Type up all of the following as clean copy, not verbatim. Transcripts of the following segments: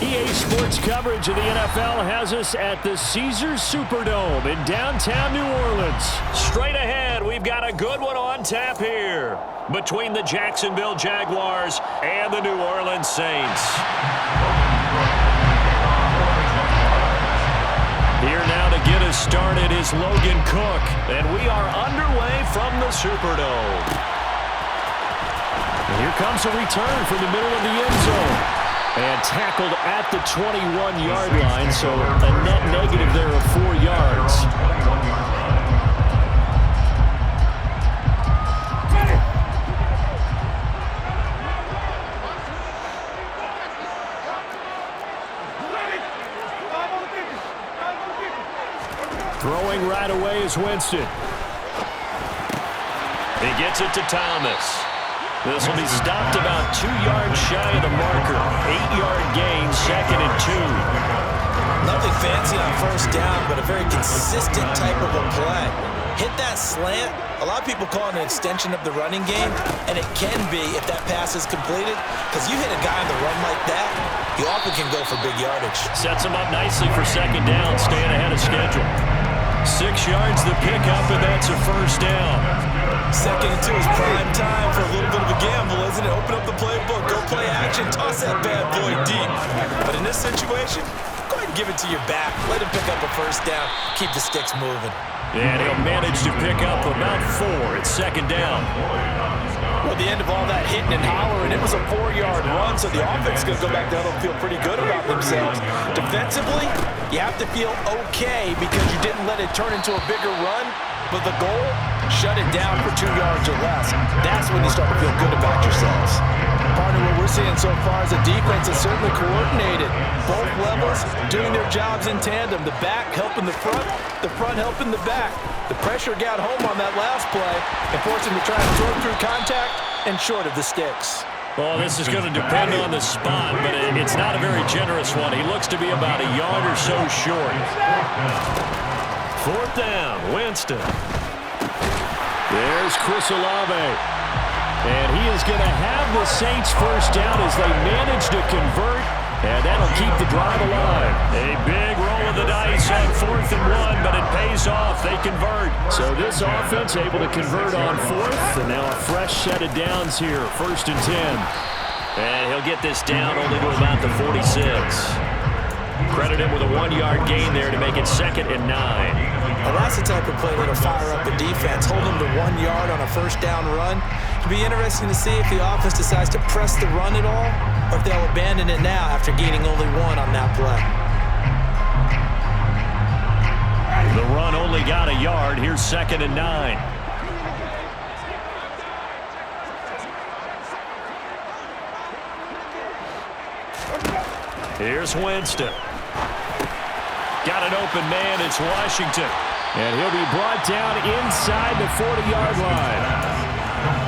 EA Sports coverage of the NFL has us at the Caesars Superdome in downtown New Orleans. Straight ahead, we've got a good one on tap here between the Jacksonville Jaguars and the New Orleans Saints. Here now to get us started is Logan Cook, and we are underway from the Superdome. And here comes a return from the middle of the end zone. And tackled at the 21-yard line, so a net negative there of 4 yards. Throwing right away is Winston. He gets it to Thomas. This will be stopped about 2 yards shy of the marker. 8-yard gain, 2nd and 2. Nothing fancy on first down, but a very consistent type of a play. Hit that slant. A lot of people call it an extension of the running game, and it can be if that pass is completed, because you hit a guy on the run like that, you often can go for big yardage. Sets him up nicely for 2nd down, staying ahead of schedule. 6 yards the pickup, and that's a first down. 2nd and 2 is prime time for a little bit of a gamble, isn't it? Open up the playbook, go play action, toss that bad boy deep. But in this situation, go ahead and give it to your back. Let him pick up a first down. Keep the sticks moving. And he'll manage to pick up about 4 at 2nd down. Well, at the end of all that hitting and hollering, it was a 4-yard run, so the offense is going to go back down and feel pretty good about themselves. Defensively, you have to feel okay because you didn't let it turn into a bigger run, but the goal, shut it down for 2 yards or less. That's when you start to feel good about yourselves. Partner, what we're seeing so far is the defense is certainly coordinated. Both levels doing their jobs in tandem. The back helping the front helping the back. The pressure got home on that last play and forced him to try and throw through contact and short of the sticks. Well, this is going to depend on the spot, but it's not a very generous one. He looks to be about a yard or so short. 4th down, Winston. There's Chris Olave. And he is going to have the Saints first down as they manage to convert, and that'll keep the drive alive. A big roll of the dice on 4th and 1, but it pays off. They convert. So this offense able to convert on 4th, and now a fresh set of downs here, 1st and 10. And he'll get this down only to about the 46. Credit him with a 1-yard gain there to make it 2nd and 9. Well, that's the type of play that'll fire up the defense. Hold them to 1 yard on a first down run. It'll be interesting to see if the offense decides to press the run at all, or if they'll abandon it now after gaining only 1 on that play. The run only got a yard. Here's 2nd and 9. Here's Winston. Got an open man. It's Washington. And he'll be brought down inside the 40-yard line.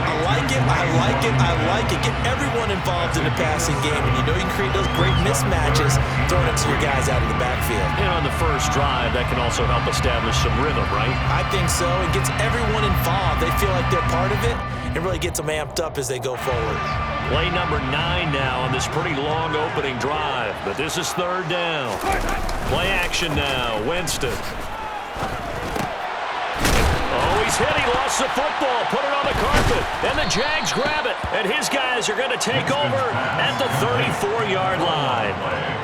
I like it. I like it. I like it. Get everyone involved in the passing game. And you know you can create those great mismatches throwing it to your guys out of the backfield. And on the first drive, that can also help establish some rhythm, right? I think so. It gets everyone involved. They feel like they're part of it. It really gets them amped up as they go forward. Play number 9 now on this pretty long opening drive. But this is 3rd down. Play action now. Winston. Oh, he's hit. He lost the football. Put it on the carpet. And the Jags grab it. And his guys are going to take over at the 34-yard line.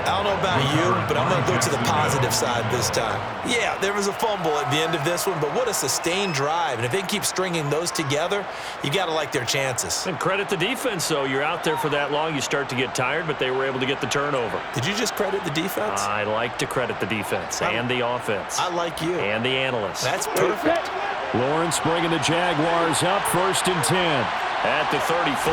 I don't know about you, but I'm going to go to the positive side this time. Yeah, there was a fumble at the end of this one, but what a sustained drive. And if they keep stringing those together, you got to like their chances. And credit the defense, though. You're out there for that long, you start to get tired, but they were able to get the turnover. Did you just credit the defense? I like to credit the defense and the offense. I like you. And the analysts. That's perfect. Lawrence bringing the Jaguars up, 1st and 10 at the 34.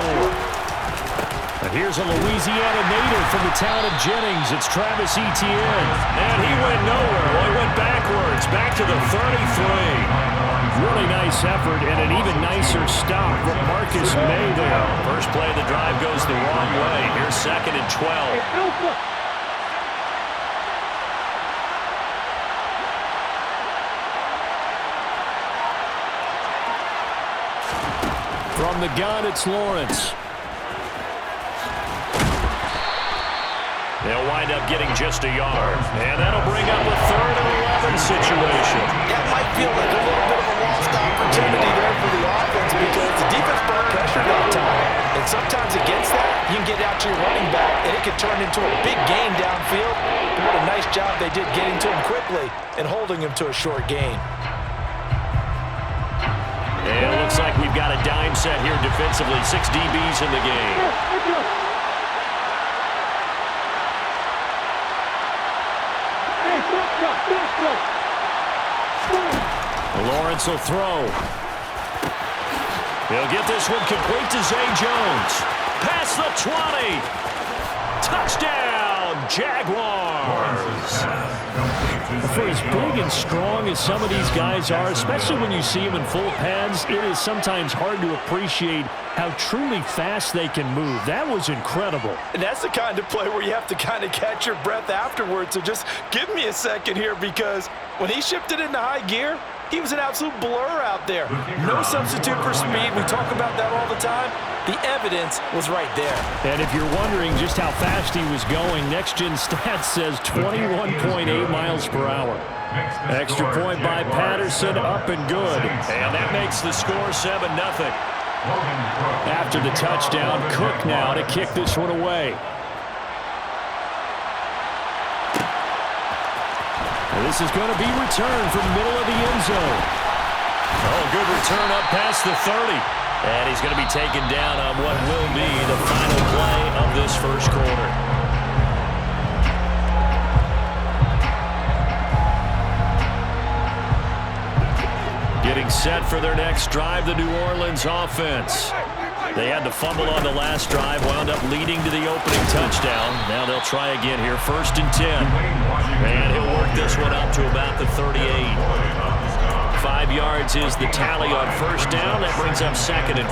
And here's a Louisiana native from the town of Jennings. It's Travis Etienne. And he went nowhere. Well, he went backwards, back to the 33. Really nice effort and an even nicer stop from Marcus May there. First play of the drive goes the wrong way. Here's 2nd and 12. From the gun, it's Lawrence. They'll wind up getting just a yard. And that'll bring up a 3rd and 11 situation. That might feel like a little bit of a lost opportunity there for the offense because the defense brought pressure that time. And sometimes against that, you can get out to your running back, and it can turn into a big gain downfield. What a nice job they did getting to him quickly and holding him to a short gain. And it looks like we've got a dime set here defensively. 6 DBs in the game. Lawrence will throw. He'll get this one complete to Zay Jones. Past the 20. Touchdown, Jaguars. For as big and strong as some of these guys are, especially when you see them in full pads, it is sometimes hard to appreciate how truly fast they can move. That was incredible. And that's the kind of play where you have to kind of catch your breath afterwards. So just give me a second here, because when he shifted into high gear, he was an absolute blur out there. No substitute for speed. We talk about that all the time. The evidence was right there. And if you're wondering just how fast he was going, Next Gen Stats says 21.8 miles per hour. Extra point by Patterson, up and good. And that makes the score 7-0. After the touchdown, Cook now to kick this one away. This is going to be returned from the middle of the end zone. Oh, good return up past the 30. And he's going to be taken down on what will be the final play of this first quarter. Getting set for their next drive, the New Orleans offense. They had the fumble on the last drive, wound up leading to the opening touchdown. Now they'll try again here, 1st and 10. And he'll work this one up to about the 38. 5 yards is the tally on 1st down. That brings up 2nd and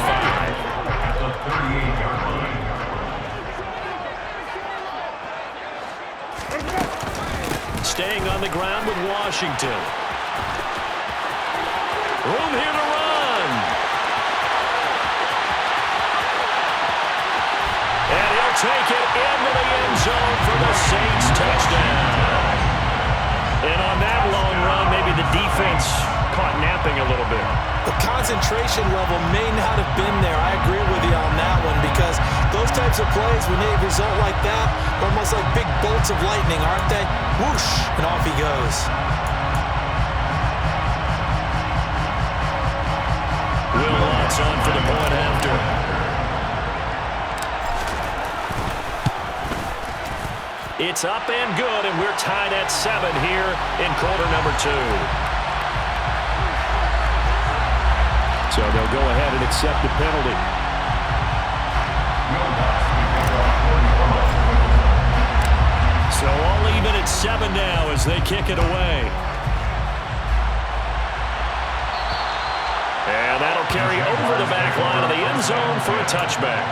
5. Staying on the ground with Washington. Room here to run. And he'll take it into the end zone for the Saints touchdown. And on that long run, maybe the defense caught napping a little bit. The concentration level may not have been there. I agree with you on that one, because those types of plays, when they result like that, almost like big bolts of lightning, aren't they? Whoosh, and off he goes. Will Lutz on for the point after. It's up and good, and we're tied at 7 here in quarter number 2. So they'll go ahead and accept the penalty. So all even at 7 now as they kick it away. And that'll carry over the back line of the end zone for a touchback.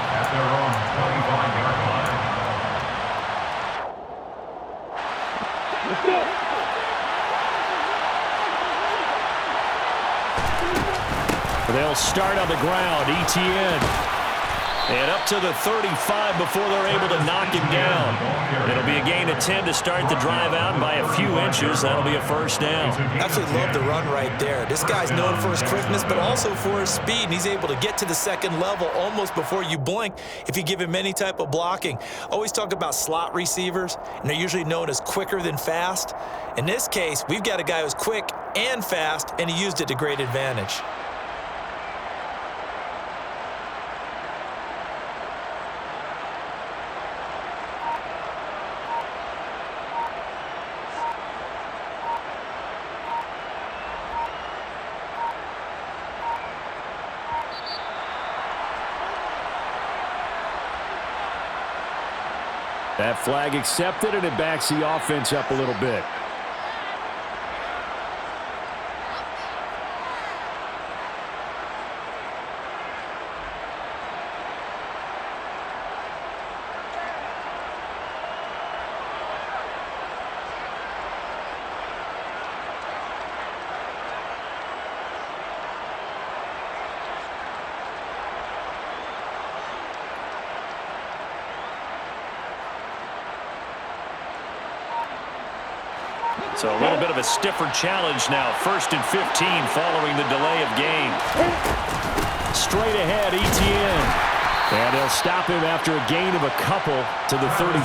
They'll start on the ground. ETN. And up to the 35 before they're able to knock him down. It'll be a gain of 10 to start the drive out by a few inches. That'll be a 1st down. Absolutely love the run right there. This guy's known for his quickness, but also for his speed. And he's able to get to the 2nd level almost before you blink if you give him any type of blocking. Always talk about slot receivers, and they're usually known as quicker than fast. In this case, we've got a guy who's quick and fast, and he used it to great advantage. That flag accepted, and it backs the offense up a little bit. So a little bit of a stiffer challenge now. 1st and 15 following the delay of game. Straight ahead, Etienne. And they'll stop him after a gain of a couple to the 33.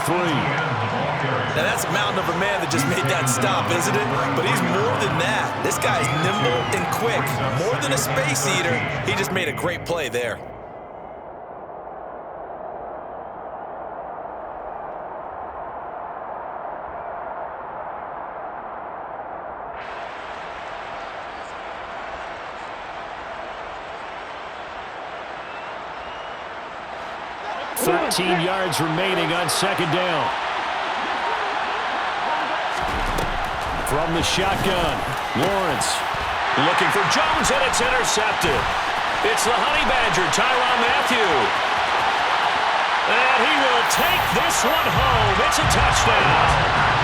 Now that's a mountain of a man that just made that stop, isn't it? But he's more than that. This guy's nimble and quick. More than a space eater. He just made a great play there. Yards remaining on 2nd down. From the shotgun, Lawrence looking for Jones, and it's intercepted. It's the Honey Badger, Tyrann Mathieu. And he will take this one home. It's a touchdown.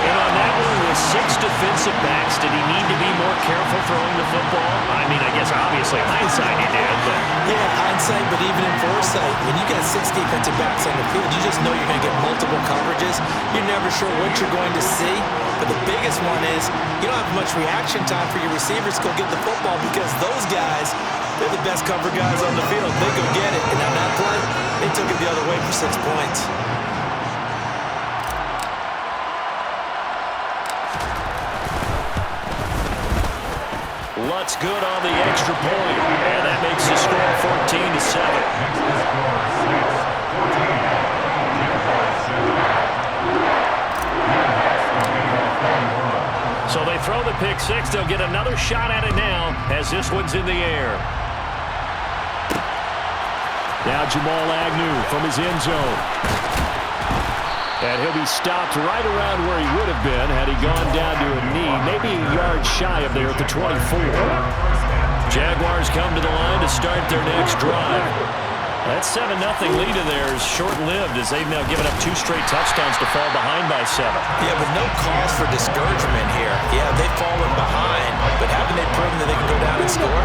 And on that one, with 6 defensive backs, did he need to be more careful throwing the football? I mean, I guess obviously hindsight he did, but... Yeah, hindsight, but even in foresight, when you got 6 defensive backs on the field, you just know you're going to get multiple coverages. You're never sure what you're going to see. But the biggest one is you don't have much reaction time for your receivers to go get the football because those guys, they're the best cover guys on the field. They go get it. And on that play, they took it the other way for 6 points. Lutz good on the extra point, and that makes the score 14-7. So they throw the pick 6. They'll get another shot at it now as this one's in the air. Now Jamal Agnew from his end zone. And he'll be stopped right around where he would have been had he gone down to a knee, maybe a yard shy of there at the 24. Jaguars come to the line to start their next drive. That 7-0 lead of theirs is short-lived as they've now given up 2 straight touchdowns to fall behind by 7. Yeah, but no cause for discouragement here. Yeah, they've fallen behind, but haven't they proven that they can go down and score?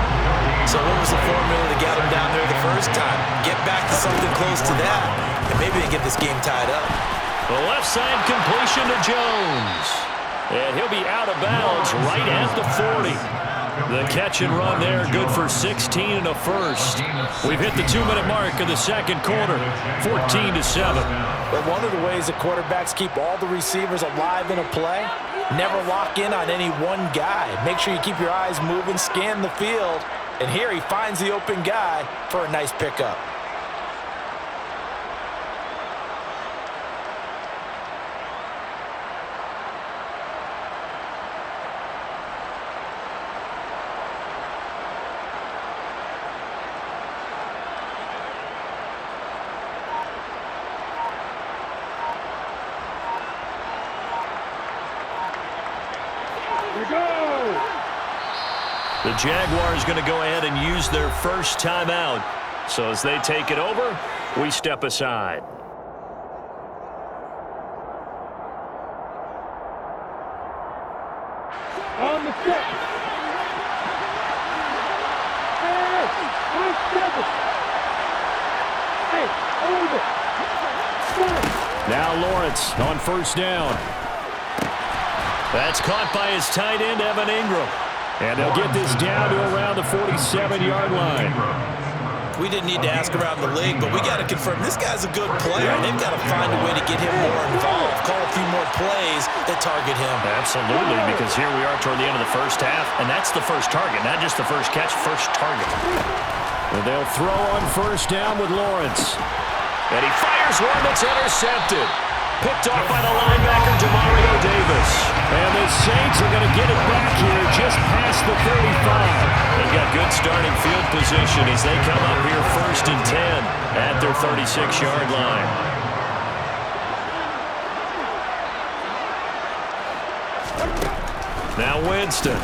So what was the formula that got them down there the first time? Get back to something close to that, and maybe they get this game tied up. The left side completion to Jones. And he'll be out of bounds right at the 40. The catch and run there, good for 16 and a first. We've hit the 2-minute mark of the second quarter, 14-7. But one of the ways that quarterbacks keep all the receivers alive in a play, never lock in on any one guy. Make sure you keep your eyes moving, scan the field. And here he finds the open guy for a nice pickup. The Jaguars going to go ahead and use their first timeout. So as they take it over, we step aside. On the set. Now Lawrence on first down. That's caught by his tight end, Evan Ingram. And they'll get this down to around the 47-yard line. We didn't need to ask around the league, but we got to confirm this guy's a good player. They've got to find a way to get him more involved, call a few more plays that target him. Absolutely, because here we are toward the end of the first half, and that's the first target, not just the first catch, first target. And they'll throw on first down with Lawrence. And he fires one that's intercepted. Picked off by the linebacker, Demario Davis. And the Saints are going to get it back here just past the 35. They've got good starting field position as they come up here 1st and 10 at their 36-yard line. Now Winston.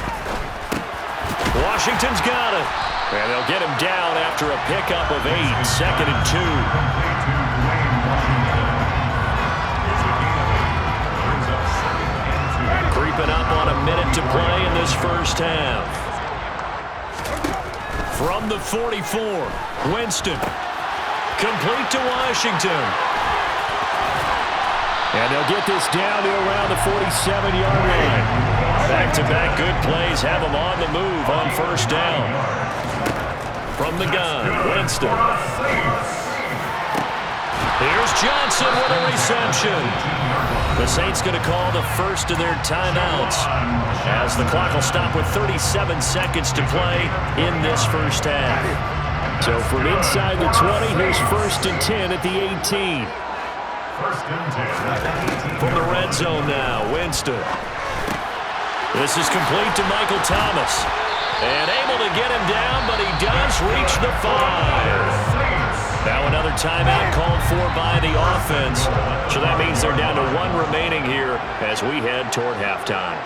Washington's got it. And they'll get him down after a pickup of 8, 2nd and 2. Creeping up on a minute to play in this first half. From the 44, Winston. Complete to Washington. And they'll get this down to around the 47-yard line. Back-to-back good plays have them on the move on first down. From the gun, Winston. Here's Johnson with a reception. The Saints going to call the first of their timeouts as the clock will stop with 37 seconds to play in this first half. So from inside the 20, here's 1st and 10 at the 18. From the red zone now, Winston. This is complete to Michael Thomas. And able to get him down, but he does reach the 5. Now another timeout called for by the offense. So that means they're down to 1 remaining here as we head toward halftime.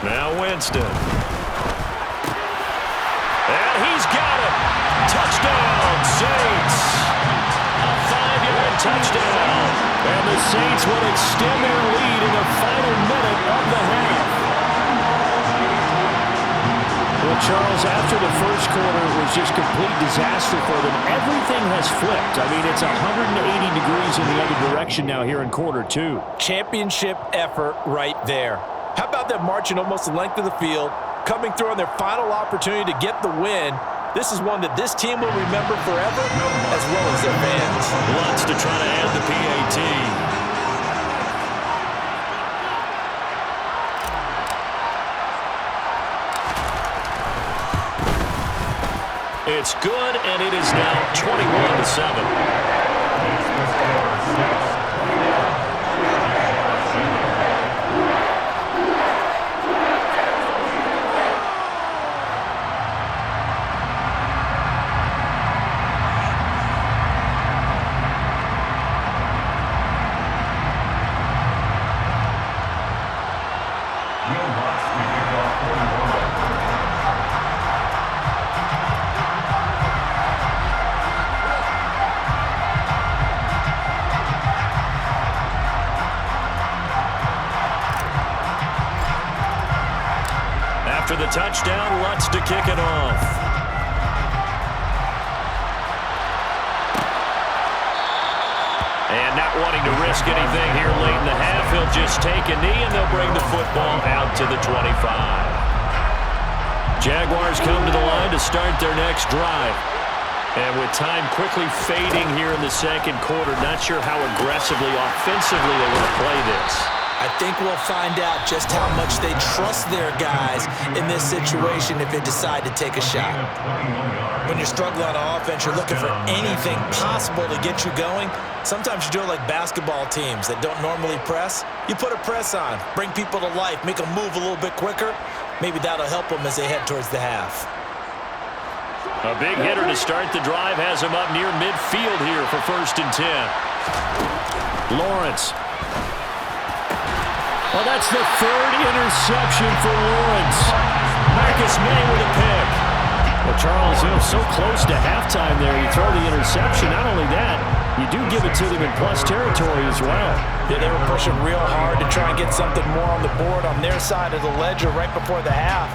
Now Winston. And he's got it. Touchdown, Saints. A 5-yard touchdown. And the Saints will extend their lead in the final minute of the half. Well, Charles, after the first quarter was just complete disaster for them, everything has flipped. I mean, it's 180 degrees in the other direction now here in quarter 2. Championship effort right there. How about them marching almost the length of the field, coming through on their final opportunity to get the win? This is one that this team will remember forever, as well as their fans. Lutz to try to add the PAT. It's good, and it is now 21-7. After the touchdown, Lutz to kick it off. And not wanting to risk anything here late in the half, he'll just take a knee and they'll bring the football out to the 25. Jaguars come to the line to start their next drive. And with time quickly fading here in the second quarter, not sure how aggressively, offensively they want to play this. I think we'll find out just how much they trust their guys in this situation if they decide to take a shot. When you're struggling on offense, you're looking for anything possible to get you going. Sometimes you do it like basketball teams that don't normally press. You put a press on, bring people to life, make them move a little bit quicker. Maybe that'll help them as they head towards the half. A big hitter to start the drive has him up near midfield here for 1st and 10. Lawrence. Well, that's the 3rd interception for Lawrence. Marcus May with a pick. Well, Charles, so close to halftime there. You throw the interception. Not only that, you do give it to them in plus territory as well. Yeah, they were pushing real hard to try and get something more on the board on their side of the ledger right before the half.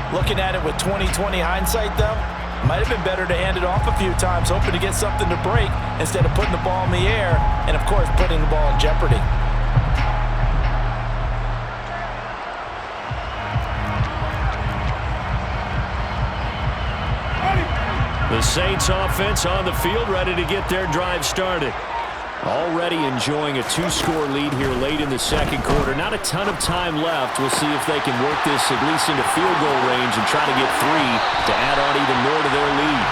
Looking at it with 20/20 hindsight, though, might have been better to hand it off a few times, hoping to get something to break instead of putting the ball in the air and, of course, putting the ball in jeopardy. The Saints offense on the field, ready to get their drive started. Already enjoying a 2-score lead here late in the second quarter. Not a ton of time left. We'll see if they can work this at least into field goal range and try to get 3 to add on even more to their lead.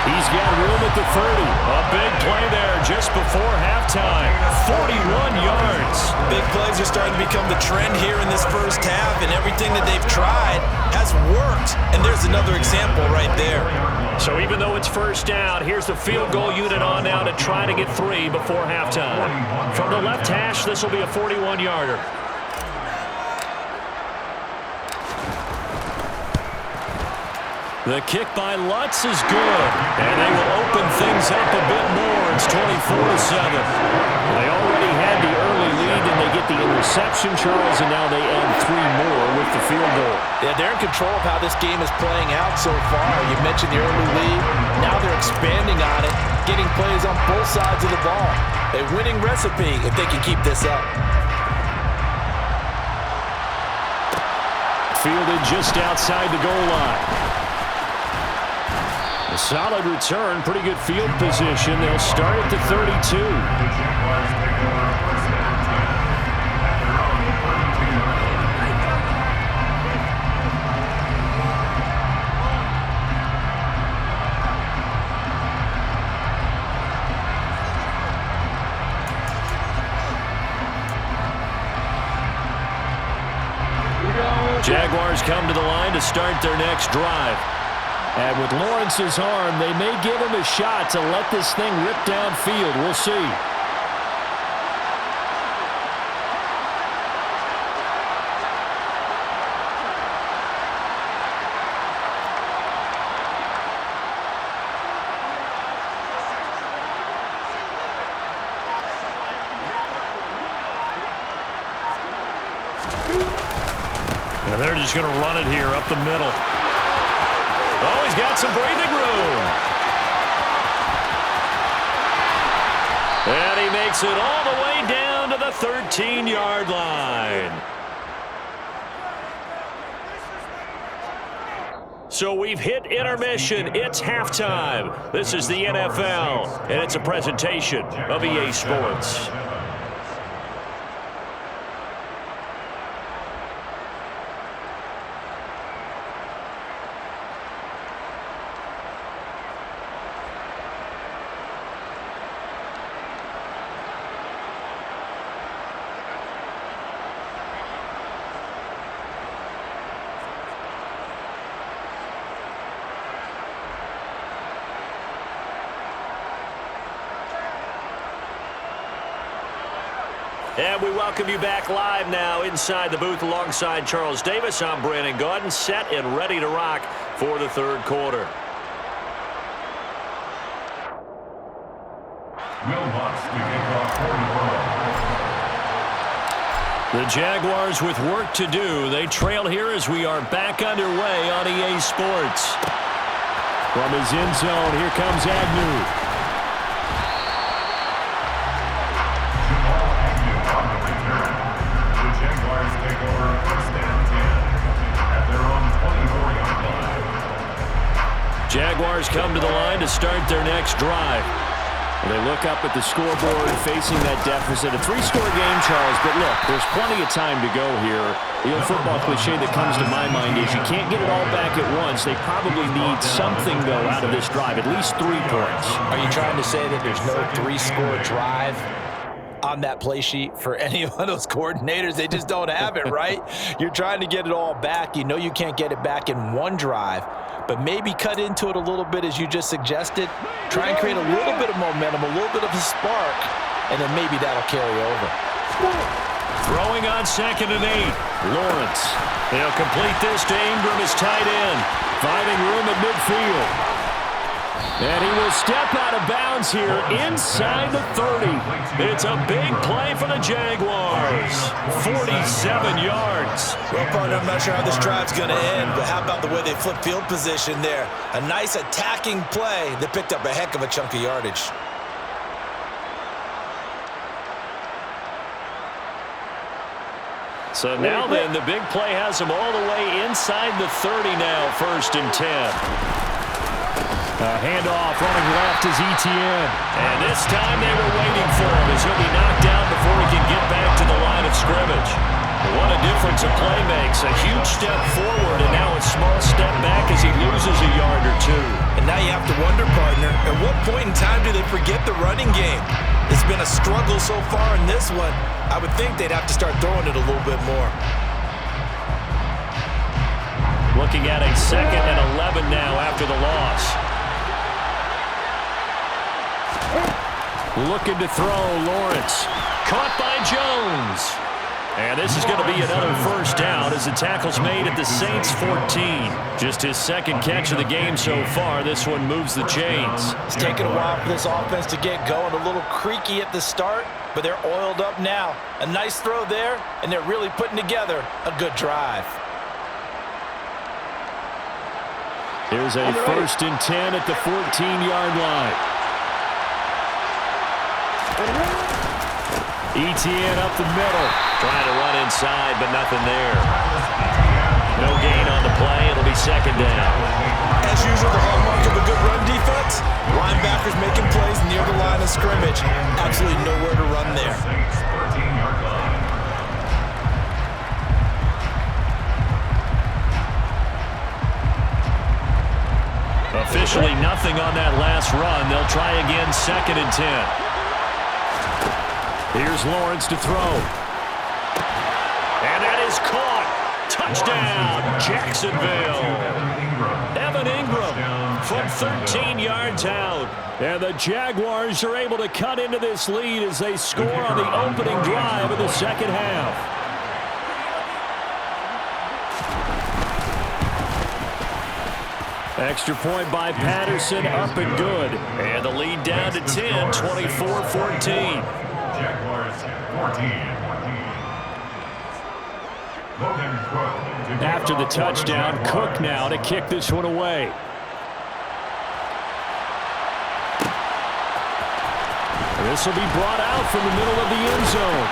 He's got room at the 30. A big play there just before halftime. 41 yards. Big plays are starting to become the trend here in this first half, and everything that they've tried has worked. And there's another example right there. So even though it's first down, here's the field goal unit on now to try to get 3 before halftime. From the left hash, this will be a 41-yarder. The kick by Lutz is good, and they will open things up a bit more. It's 24-7. They already had the early lead, and they get the interception. interception, Charles, and now they add 3 more with the field goal. Yeah, they're in control of how this game is playing out so far. You mentioned the early lead. Now they're expanding on it, getting plays on both sides of the ball. A winning recipe if they can keep this up. Fielded just outside the goal line. A solid return, pretty good field position. They'll start at the 32. Jaguars come to the line to start their next drive. And with Lawrence's arm, they may give him a shot to let this thing rip downfield. We'll see. And they're just going to run it here up the middle. Oh, he's got some breathing room. And he makes it all the way down to the 13-yard line. So we've hit intermission. It's halftime. This is the NFL, and it's a presentation of EA Sports. And we welcome you back live now inside the booth alongside Charles Davis. I'm Brandon Gaudin, set and ready to rock for the third quarter. The Jaguars with work to do. They trail here as we are back underway on EA Sports. From his end zone, here comes Agnew. Jaguars come to the line to start their next drive. They look up at the scoreboard facing that deficit. A 3-score game, Charles, but look, there's plenty of time to go here. The old football cliche that comes to my mind is you can't get it all back at once. They probably need something, though, out of this drive, at least 3 points. Are you trying to say that there's no 3-score drive on that play sheet for any of those coordinators? They just don't have it, right? You're trying to get it all back. You know you can't get it back in one drive, but maybe cut into it a little bit as you just suggested. Try and create a little bit of momentum, a little bit of a spark, and then maybe that'll carry over. Throwing on 2nd and 8. Lawrence. They'll complete this to Ingram as tight end, finding room at midfield. And he will step out of bounds here inside the 30. It's a big play for the Jaguars. 47 yards. Well, partner, I'm not sure how this drive's going to end, but how about the way they flip field position there? A nice attacking play that picked up a heck of a chunk of yardage. So now then, the big play has him all the way inside the 30 now, 1st and 10. A handoff running left is Etienne. And this time they were waiting for him as he'll be knocked down before he can get back to the line of scrimmage. What a difference a play makes. A huge step forward and now a small step back as he loses a yard or 2. And now you have to wonder, partner, at what point in time do they forget the running game? It's been a struggle so far in this one. I would think they'd have to start throwing it a little bit more. Looking at a 2nd and 11 now after the loss. Looking to throw, Lawrence. Caught by Jones. And this is going going to be another first down as the tackle's made at the Saints 14. Just his second catch of the game so far. This one moves the chains. It's taken a while for this offense to get going. A little creaky at the start, but they're oiled up now. A nice throw there, and they're really putting together a good drive. Here's a 1st and 10 at the 14-yard line. Etienne up the middle. Trying to run inside, but nothing there. No gain on the play. It'll be 2nd down. As usual, the hallmark of a good run defense, linebackers making plays near the line of scrimmage. Absolutely nowhere to run there. Officially nothing on that last run. They'll try again, 2nd and 10. Here's Lawrence to throw. And that is caught. Touchdown, Jacksonville. Evan Ingram from 13 yards out. And the Jaguars are able to cut into this lead as they score on the opening drive of the second half. Extra point by Patterson, up and good. And the lead down to 10, 24-14. Jaguars 14. After the touchdown, Cook now to kick this one away. This will be brought out from the middle of the end zone.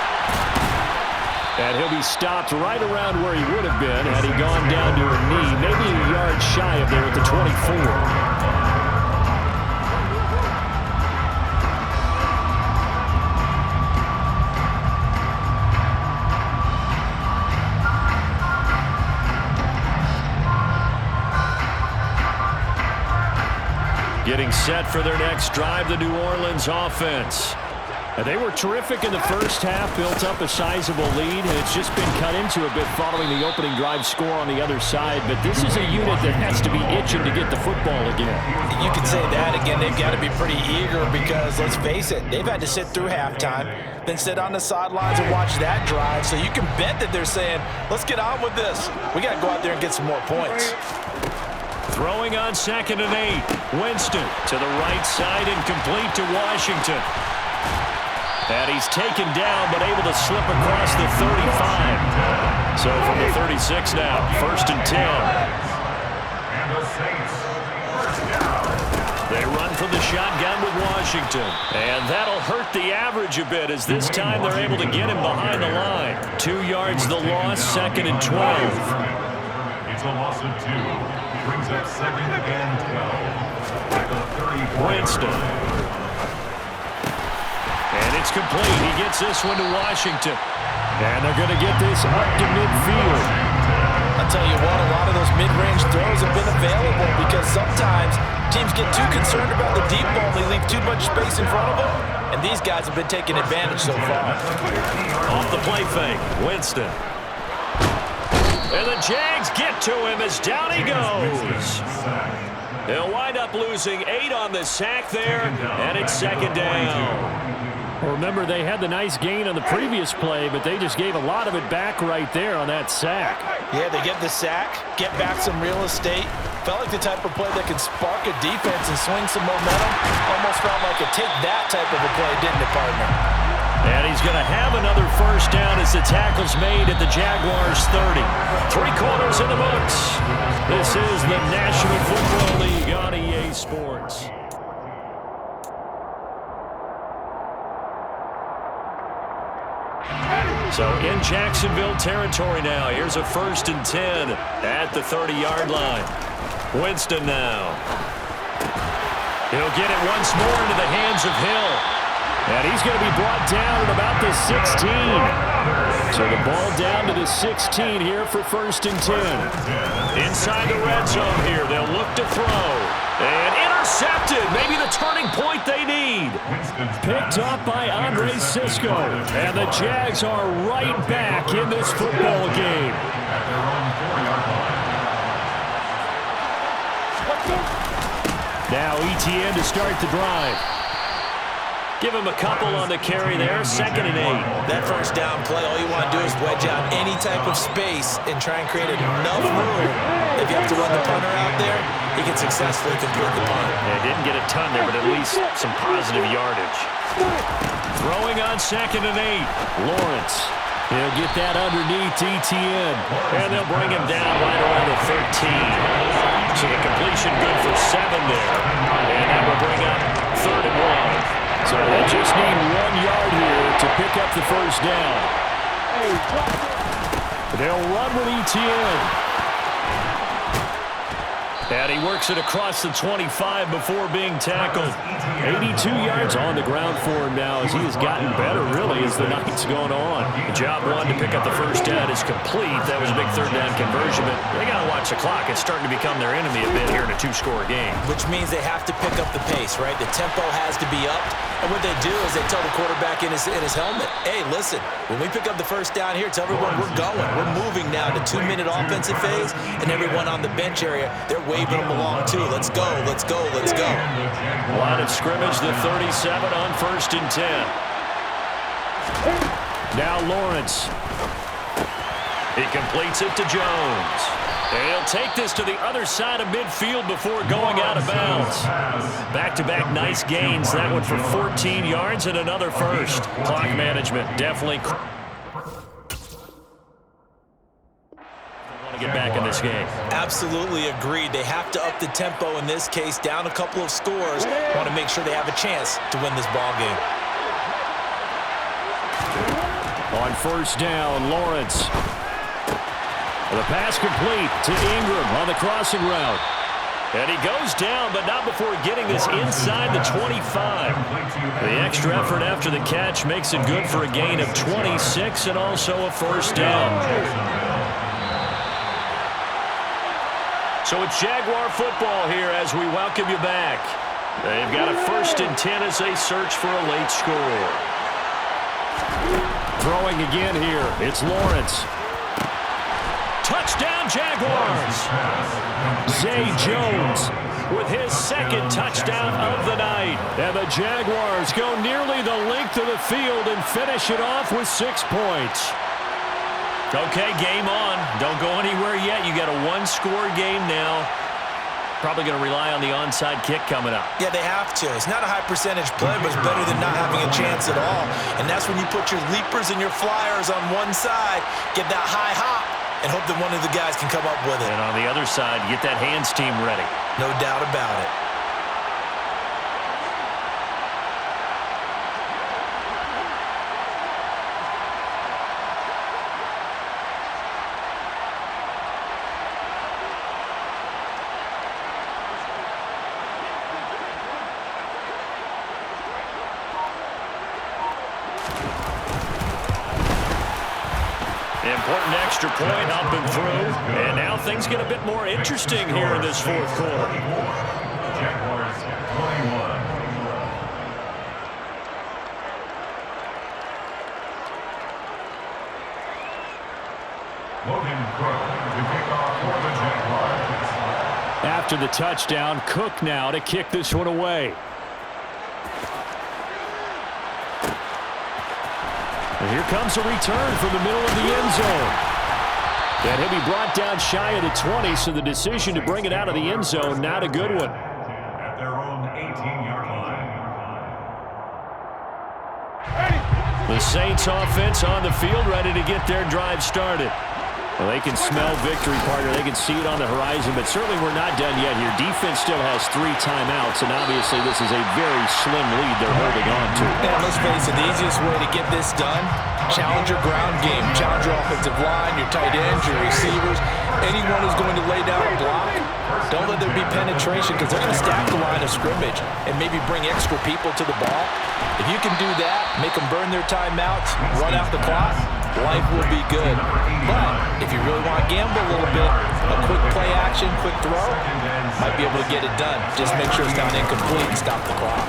And he'll be stopped right around where he would have been had he gone down to a knee, maybe a yard shy of there at the 24. Getting set for their next drive, the New Orleans offense. And they were terrific in the first half, built up a sizable lead, and it's just been cut into a bit following the opening drive score on the other side. But this is a unit that has to be itching to get the football again. You can say that again. They've got to be pretty eager because, let's face it, they've had to sit through halftime, then sit on the sidelines and watch that drive. So you can bet that they're saying, let's get on with this. We got to go out there and get some more points. Throwing on 2nd and 8. Winston to the right side, incomplete to Washington. And he's taken down, but able to slip across the 35. So from the 36 now, 1st and 10. They run from the shotgun with Washington. And that'll hurt the average a bit as this time they're able to get him behind the line. 2 yards the loss, 2nd and 12. It's a loss of 2. Brings up 2nd and 12. At the 34. Winston. And it's complete. He gets this one to Washington. And they're going to get this up to midfield. I'll tell you what, a lot of those mid-range throws have been available because sometimes teams get too concerned about the deep ball. They leave too much space in front of them. And these guys have been taking advantage so far. Off the play fake, Winston. And the Jags get to him as down he goes. They'll wind up losing 8 on the sack there, and it's 2nd down. Remember, they had the nice gain on the previous play, but they just gave a lot of it back right there on that sack. Yeah, they get the sack, get back some real estate. Felt like the type of play that could spark a defense and swing some momentum. Almost felt like a take-that type of a play, didn't it, partner? And he's going to have another first down as the tackle's made at the Jaguars 30. 3 quarters in the books. This is the National Football League on EA Sports. So in Jacksonville territory now. Here's a 1st and 10 at the 30-yard line. Winston now. He'll get it once more into the hands of Hill. And he's going to be brought down at about the 16. So the ball down to the 16 here for 1st and 10. Inside the red zone here. They'll look to throw. And intercepted. Maybe the turning point they need. Picked up by Andre Sisco. And the Jags are right back in this football game. Now Etienne to start the drive. Give him a couple on the carry there, 2nd and 8. That first down play, all you want to do is wedge out any type of space and try and create enough room. If you have to run the punter out there, he can successfully complete the punt. Yeah, didn't get a ton there, but at least some positive yardage. Throwing on 2nd and 8. Lawrence. He'll get that underneath ETN. And they'll bring him down right around the 13. So the completion good for 7 there. And that will bring up 3rd and 1. So they just need 1 yard here to pick up the first down. They'll run with ETN. And he works it across the 25 before being tackled. 82 yards on the ground for him now as he has gotten better, really, as the night's going on. The job one to pick up the first down is complete. That was a big 3rd down conversion, but they got to watch the clock. It's starting to become their enemy a bit here in a 2-score game. Which means they have to pick up the pace, right? The tempo has to be upped. And what they do is they tell the quarterback in his helmet, hey, listen, when we pick up the first down here, tell everyone we're going. We're moving now to 2-minute offensive phase, and everyone on the bench area, they're waving them along too. Let's go, let's go, let's go. Line of scrimmage, the 37 on 1st and 10. Now Lawrence. He completes it to Jones. He'll take this to the other side of midfield before going out of bounds. Back-to-back nice gains. That one for 14 yards and another first. Clock management definitely want to get back in this game. Absolutely agreed. They have to up the tempo in this case, down a couple of scores. Want to make sure they have a chance to win this ball game. On 1st down, Lawrence. The pass complete to Ingram on the crossing route. And he goes down, but not before getting this inside the 25. The extra effort after the catch makes it good for a gain of 26 and also a first down. So it's Jaguar football here as we welcome you back. They've got a 1st and 10 as they search for a late score. Throwing again here, it's Lawrence. Touchdown, Jaguars! Zay Jones with his 2nd touchdown of the night. And the Jaguars go nearly the length of the field and finish it off with 6 points. Okay, game on. Don't go anywhere yet. You got a 1-score game now. Probably going to rely on the onside kick coming up. Yeah, they have to. It's not a high percentage play, but it's better than not having a chance at all. And that's when you put your leapers and your flyers on one side, get that high hop, and hope that one of the guys can come up with it. And on the other side, get that hands team ready. No doubt about it. Important extra point up and through. And now things get a bit more interesting here in this 4th quarter. Jaguars 21. Logan Crow to kick off for the Jaguars. After the touchdown, Cook now to kick this one away. And here comes a return from the middle of the end zone. And he'll be brought down shy of the 20, so the decision to bring it out of the end zone, not a good one. At their own 18-yard line. The Saints offense on the field, ready to get their drive started. Well, they can smell victory, partner. They can see it on the horizon, but certainly we're not done yet here. Defense still has 3 timeouts, and obviously this is a very slim lead they're holding on to. And let's face it, the easiest way to get this done, challenge your ground game, challenge your offensive line, your tight ends, your receivers, anyone who's going to lay down a block. Don't let there be penetration because they're going to stack the line of scrimmage and maybe bring extra people to the ball. If you can do that, make them burn their timeouts, run out the clock, life will be good. But if you really want to gamble a little bit, a quick play action, quick throw, might be able to get it done. Just make sure it's not incomplete and stop the clock.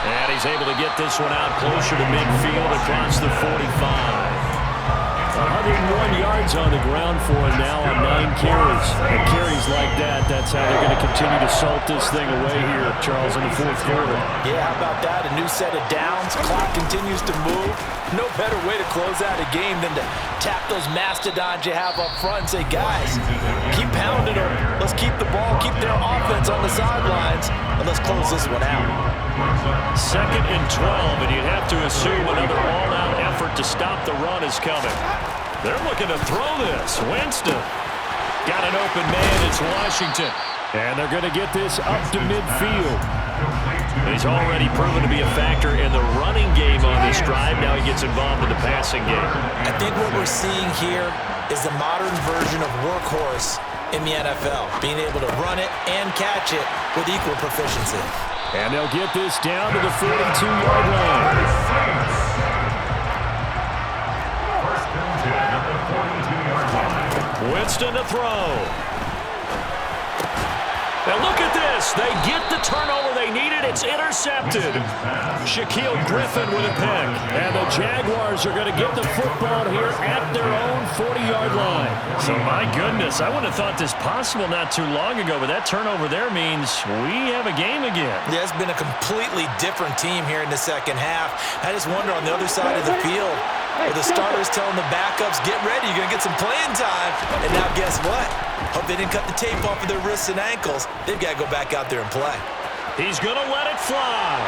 And he's able to get this one out closer to midfield across the 45. 101 yards on the ground for him now on 9 carries. And carries like that, that's how they're going to continue to salt this thing away here, Charles, in the fourth quarter. Yeah, how about that? A new set of downs. Clock continues to move. No better way to close out a game than to tap those mastodons you have up front and say, guys, keep pounding them. Let's keep the ball, keep their offense on the sidelines, and let's close this one out. 2nd and 12, and you'd have to assume another all-out effort to stop the run is coming. They're looking to throw this. Winston got an open man. It's Washington. And they're going to get this up to midfield. He's already proven to be a factor in the running game on this drive. Now he gets involved in the passing game. I think what we're seeing here is the modern version of workhorse in the NFL, being able to run it and catch it with equal proficiency. And they'll get this down to the 42-yard line. First and 10 at the 42-yard line. Winston to throw. Now look at this. They get the turnover they needed. It's intercepted. Shaquille Griffin with a pick. And the Jaguars are going to get the football here at their own 40-yard line. So, my goodness, I wouldn't have thought this possible not too long ago, but that turnover there means we have a game again. Yeah, it's been a completely different team here in the second half. I just wonder on the other side of the field, where the starters telling the backups, get ready, you're going to get some playing time. And now guess what? Hope they didn't cut the tape off of their wrists and ankles. They've got to go back out there and play. He's going to let it fly.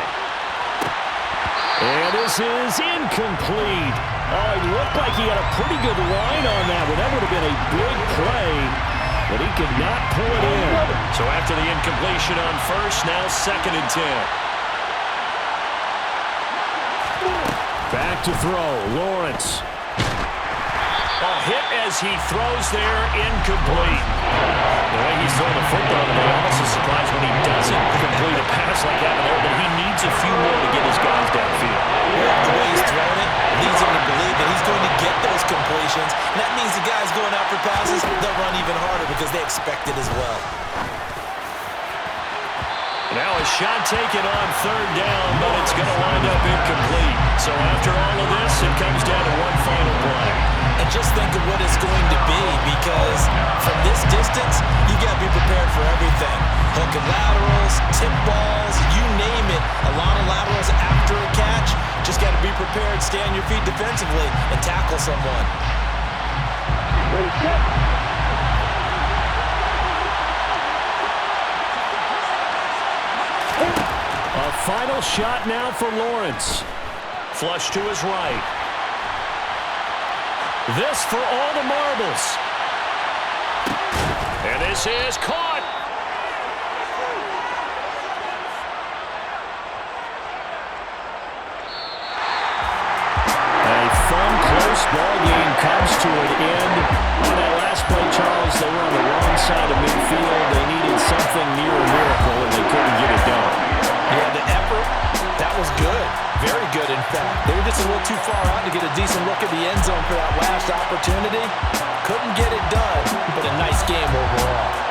And this is incomplete. Oh, it looked like he had a pretty good line on that one. That would have been a big play, but he could not pull it in. So after the incompletion on first, now 2nd and 10. Back to throw, Lawrence. A hit as he throws there, incomplete. The way he's throwing the football today, almost a surprise when he doesn't complete a pass like that there, but he needs a few more to get his guys downfield. The way he's throwing it leads him to believe that he's going to get those completions. And that means the guys going out for passes, they'll run even harder because they expect it as well. Now a shot taken on 3rd down, but it's going to wind up incomplete. So after all of this, it comes down to one final play. And just think of what it's going to be, because from this distance, you got to be prepared for everything. Hook and laterals, tip balls, you name it. A lot of laterals after a catch. Just got to be prepared, stay on your feet defensively, and tackle someone. A final shot now for Lawrence. Flush to his right. This for all the marbles. And this is caught. A fun, close ball game comes to an end. On that last play, Charles, they were on the wrong side of midfield. They needed something near a miracle, and they couldn't get it done. Yeah, the effort, that was good. Very good, in fact. They were just a little too far out to get a decent look at the end zone for that last opportunity. Couldn't get it done, but a nice game overall.